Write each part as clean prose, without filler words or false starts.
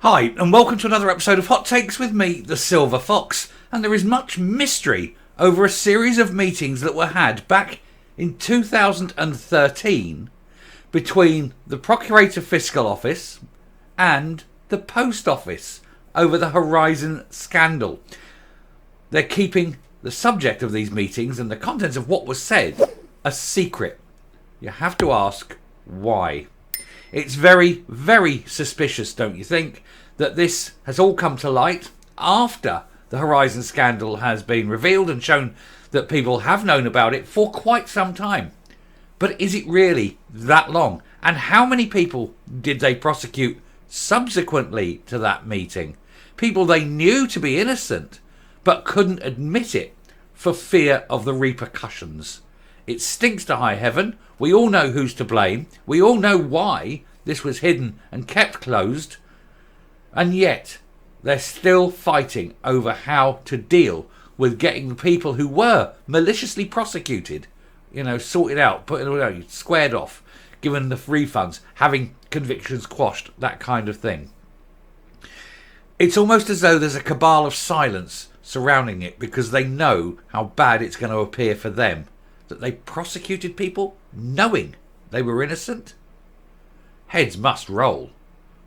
Hi, and welcome to another episode of Hot Takes with me, the Silver Fox. And there is much mystery over a series of meetings that were had back in 2013 between the Procurator Fiscal Office and the Post Office over the Horizon scandal. They're keeping the subject of these meetings and the contents of what was said a secret. You have to ask why. It's very, very suspicious, don't you think, that this has all come to light after the Horizon scandal has been revealed and shown that people have known about it for quite some time. But is it really that long? And how many people did they prosecute subsequently to that meeting? People they knew to be innocent but couldn't admit it for fear of the repercussions. It stinks to high heaven. We all know who's to blame. We all know why this was hidden and kept closed. And yet, they're still fighting over how to deal with getting the people who were maliciously prosecuted, sorted out, squared off, given the refunds, having convictions quashed, that kind of thing. It's almost as though there's a cabal of silence surrounding it because they know how bad it's going to appear for them. That they prosecuted people knowing they were innocent? Heads must roll,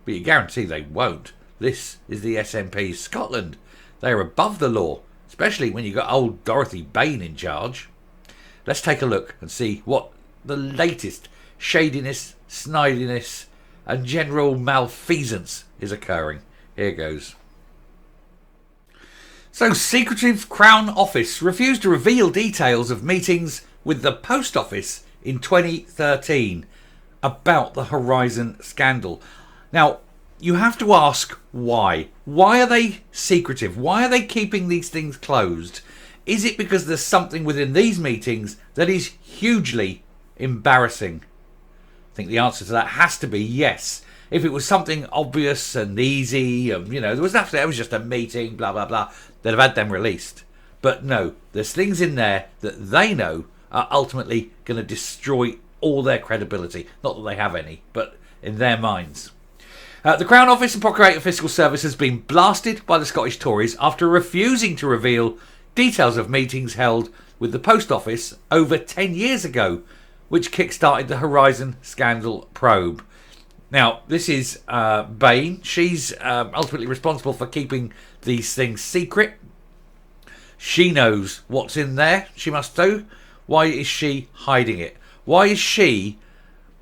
but you guarantee they won't. This is the SNP's Scotland. They are above the law, especially when you've got old Dorothy Bain in charge. Let's take a look and see what the latest shadiness, snidiness and general malfeasance is occurring. Here goes. So, secretive Crown Office refused to reveal details of meetings with the Post Office in 2013 about the Horizon scandal. Now, you have to ask why. Why are they secretive? Why are they keeping these things closed? Is it because there's something within these meetings that is hugely embarrassing? I think the answer to that has to be yes. If it was something obvious and easy, there was nothing, it was just a meeting, blah, blah, blah, they'd have had them released. But no, there's things in there that they know are ultimately going to destroy all their credibility. Not that they have any, but in their minds. The Crown Office and Procurator Fiscal Service has been blasted by the Scottish Tories after refusing to reveal details of meetings held with the Post Office over 10 years ago, which kick-started the Horizon scandal probe. Now, this is Bain. She's ultimately responsible for keeping these things secret. She knows what's in there. She must do. Why is she hiding it? Why is she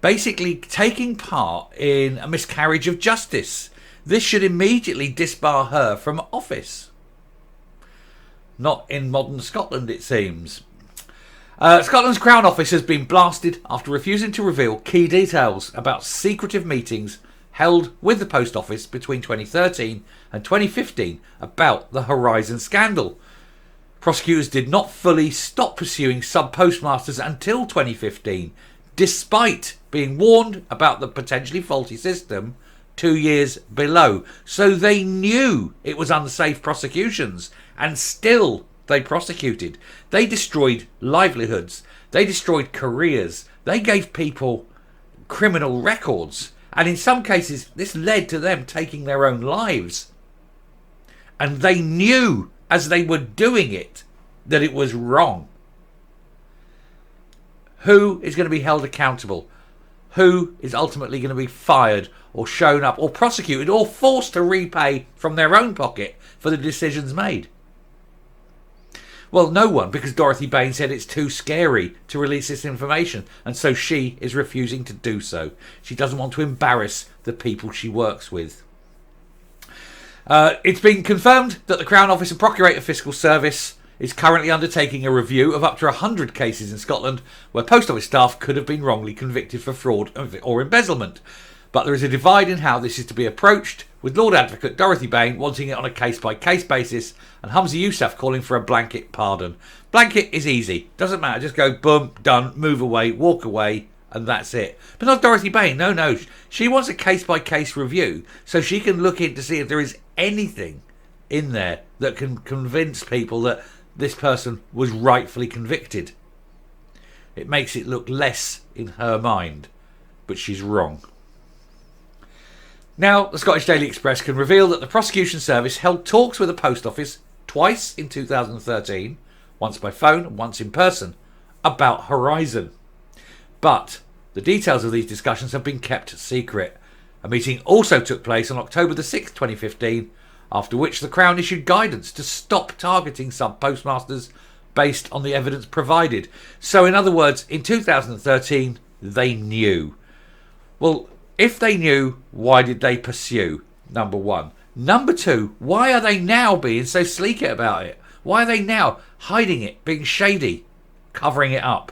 basically taking part in a miscarriage of justice? This should immediately disbar her from office. Not in modern Scotland, it seems. Scotland's Crown Office has been blasted after refusing to reveal key details about secretive meetings held with the Post Office between 2013 and 2015 about the Horizon scandal. Prosecutors did not fully stop pursuing sub-postmasters until 2015, despite being warned about the potentially faulty system 2 years below. So they knew it was unsafe prosecutions, and still they prosecuted. They destroyed livelihoods. They destroyed careers. They gave people criminal records. And in some cases, this led to them taking their own lives. And they knew as they were doing it that it was wrong. Who is going to be held accountable? Who is ultimately going to be fired or shown up or prosecuted or forced to repay from their own pocket for the decisions made? Well, no one, because Dorothy Bain said it's too scary to release this information, and so she is refusing to do so. She doesn't want to embarrass the people she works with. It's been confirmed that the Crown Office and Procurator Fiscal Service is currently undertaking a review of up to 100 cases in Scotland where Post Office staff could have been wrongly convicted for fraud or embezzlement. But there is a divide in how this is to be approached, with Lord Advocate Dorothy Bain wanting it on a case-by-case basis and Humza Yousaf calling for a blanket pardon. Blanket is easy. Doesn't matter. Just go, boom, done, move away, walk away, and that's it. But not Dorothy Bain. No. She wants a case-by-case review so she can look in to see if there is anything in there that can convince people that this person was rightfully convicted. It makes it look less in her mind, but she's wrong. Now, the Scottish Daily Express can reveal that the prosecution service held talks with the Post Office twice in 2013, once by phone and once in person, about Horizon. But the details of these discussions have been kept secret. A meeting also took place on October the 6th, 2015, after which the Crown issued guidance to stop targeting sub-postmasters based on the evidence provided. So, in other words, in 2013, they knew. Well, if they knew, why did they pursue? Number one. Number two, why are they now being so sleek about it? Why are they now hiding it, being shady, covering it up?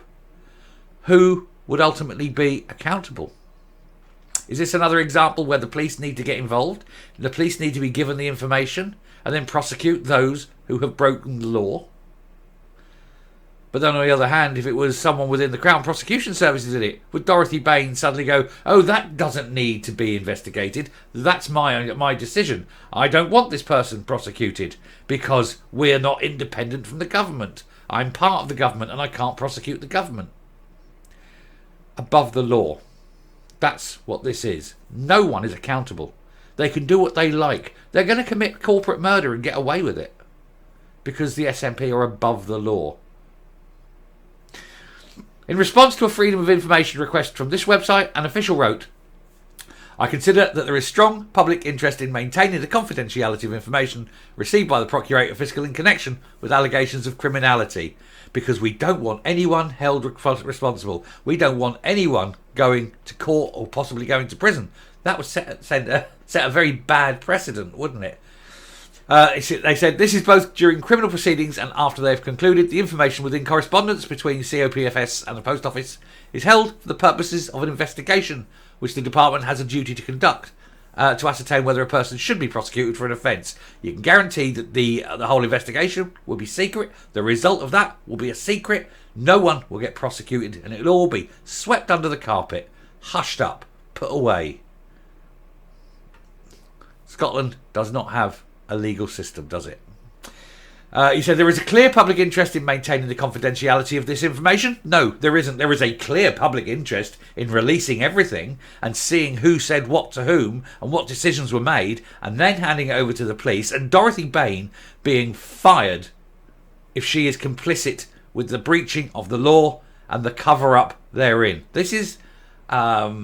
Who would ultimately be accountable? Is this another example where the police need to get involved? The police need to be given the information and then prosecute those who have broken the law? But then on the other hand, if it was someone within the Crown Prosecution Service who did it, would Dorothy Bain suddenly go, oh, that doesn't need to be investigated. That's my decision. I don't want this person prosecuted because we're not independent from the government. I'm part of the government and I can't prosecute the government. Above the law. That's what this is. No one is accountable. They can do what they like. They're going to commit corporate murder and get away with it because the SNP are above the law. In response to a Freedom of Information request from this website, an official wrote, I consider that there is strong public interest in maintaining the confidentiality of information received by the Procurator Fiscal in connection with allegations of criminality, because we don't want anyone held responsible. We don't want anyone going to court or possibly going to prison. That would set a very bad precedent, wouldn't it? They said this is both during criminal proceedings and after they have concluded. The information within correspondence between COPFS and the Post Office is held for the purposes of an investigation, which the department has a duty to conduct to ascertain whether a person should be prosecuted for an offence. You can guarantee that the whole investigation will be secret. The result of that will be a secret. No one will get prosecuted, and it'll all be swept under the carpet, hushed up, put away. Scotland does not have a legal system, does it? He said there is a clear public interest in maintaining the confidentiality of this information. No, there isn't. There is a clear public interest in releasing everything and seeing who said what to whom and what decisions were made and then handing it over to the police, and Dorothy Bain being fired if she is complicit with the breaching of the law and the cover-up therein. This is a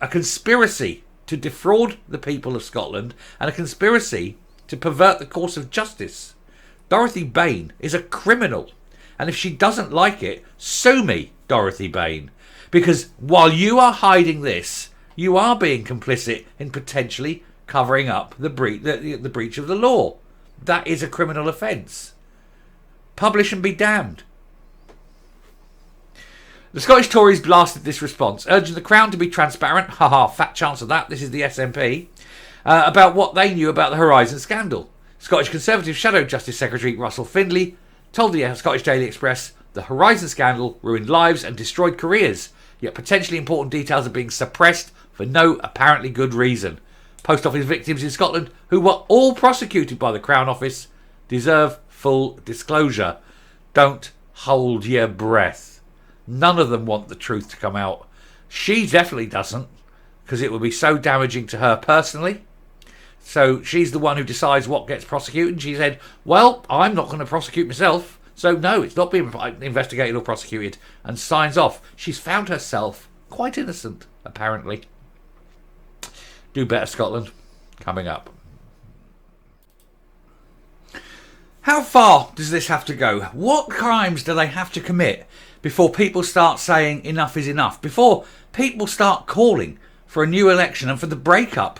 conspiracy to defraud the people of Scotland and a conspiracy to pervert the course of justice. Dorothy Bain is a criminal, and if she doesn't like it, sue me, Dorothy Bain, because while you are hiding this, you are being complicit in potentially covering up the breach of the law. That is a criminal offence. Publish and be damned. The Scottish Tories blasted this response, urging the Crown to be transparent, haha, fat chance of that, this is the SNP, about what they knew about the Horizon scandal. Scottish Conservative Shadow Justice Secretary Russell Findlay told the Scottish Daily Express the Horizon scandal ruined lives and destroyed careers, yet potentially important details are being suppressed for no apparently good reason. Post Office victims in Scotland, who were all prosecuted by the Crown Office, deserve full disclosure. Don't hold your breath. None of them want the truth to come out. She definitely doesn't, because it would be so damaging to her personally. So she's the one who decides what gets prosecuted. And she said, well, I'm not going to prosecute myself. So no, it's not being investigated or prosecuted, and signs off. She's found herself quite innocent, apparently. Do better, Scotland. Coming up. How far does this have to go? What crimes do they have to commit before people start saying enough is enough? Before people start calling for a new election and for the breakup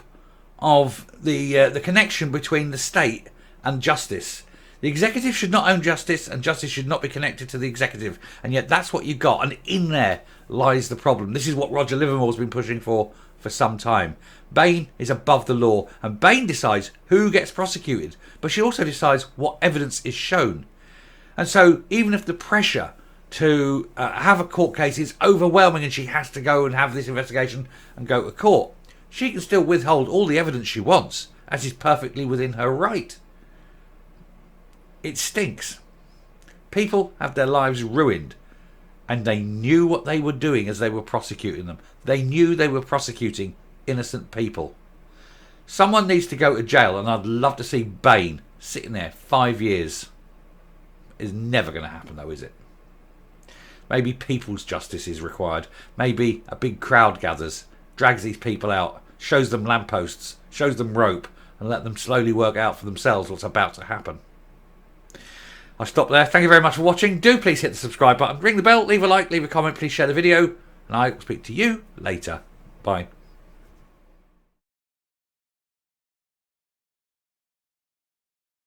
of the connection between the state and justice? The executive should not own justice, and justice should not be connected to the executive. And yet that's what you got. And in there lies the problem. This is what Roger Livermore's been pushing for some time. Bain is above the law, and Bain decides who gets prosecuted, but she also decides what evidence is shown. And so even if the pressure to have a court case is overwhelming and she has to go and have this investigation and go to court, she can still withhold all the evidence she wants, as is perfectly within her right. It stinks. People have their lives ruined, and they knew what they were doing as they were prosecuting them. They knew they were prosecuting innocent people. Someone needs to go to jail, and I'd love to see Bain sitting there 5 years. It's never going to happen though, is it? Maybe people's justice is required. Maybe a big crowd gathers, drags these people out, shows them lampposts, shows them rope, and let them slowly work out for themselves what's about to happen. I'll stop there. Thank you very much for watching. Do please hit the subscribe button, ring the bell, leave a like, leave a comment, please share the video, and I will speak to you later. Bye.